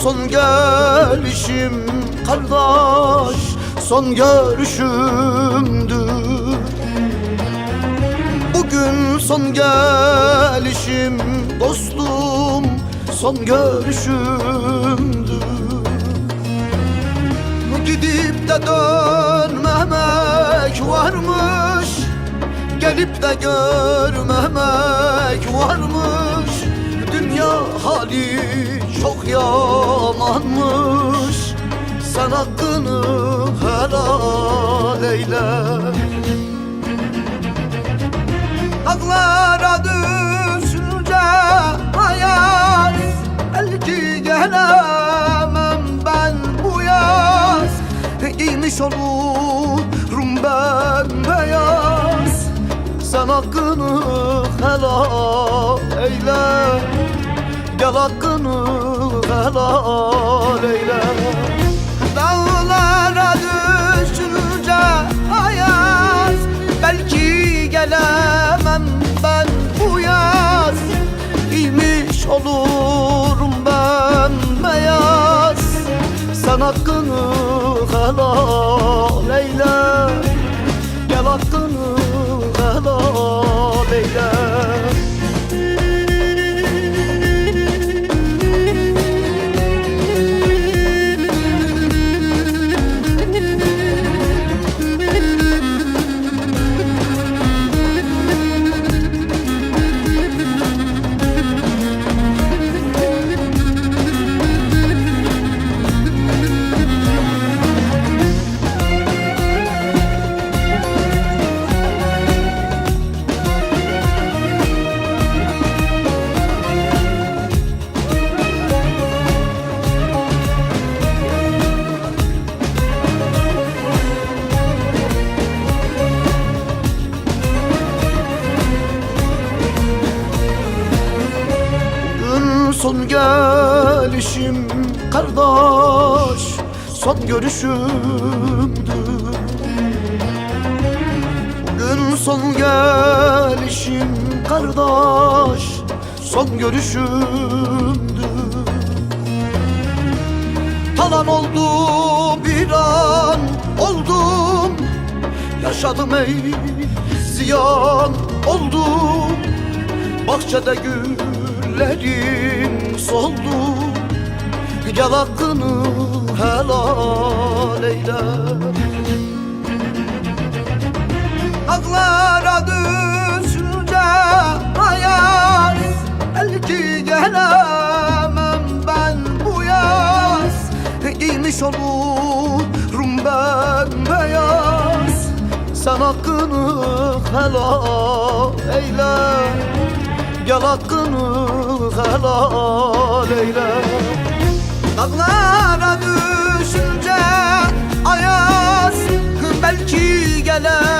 son gelişim kardeş, son görüşümdür. Bugün son gelişim dostum, son görüşümdür. Gidip de dönmemek varmış, gelip de görmemek varmış. Dünya hali çok yamanmış, sen hakkını helal eyle. Dağlara düşünce hayal, belki gelemem ben bu yaz. Giymiş olurum ben beyaz, sen hakkını helal eyle. Gel hakkını helal eyle. Dağlara düşünce hayal, belki gelemem ben bu yaz. Giymiş olurum ben beyaz, sen hakkını helal eyle. Gel hakkını helal eyle. Son gelişim kardeş, son görüşümdür. Bugün son gelişim kardeş, son görüşümdür. Talan oldu bir an oldum, yaşadım ey ziyan oldum. Bahçede güllerim soldu, gel hakkını helal eyle. Dağlara düşünce hayal, belki gelemem ben bu yaz. Giymiş olurum ben beyaz, sen hakkını helal eyle. Gel hakkını helal eyle. Dağlara düşünce ayaz, belki gelemem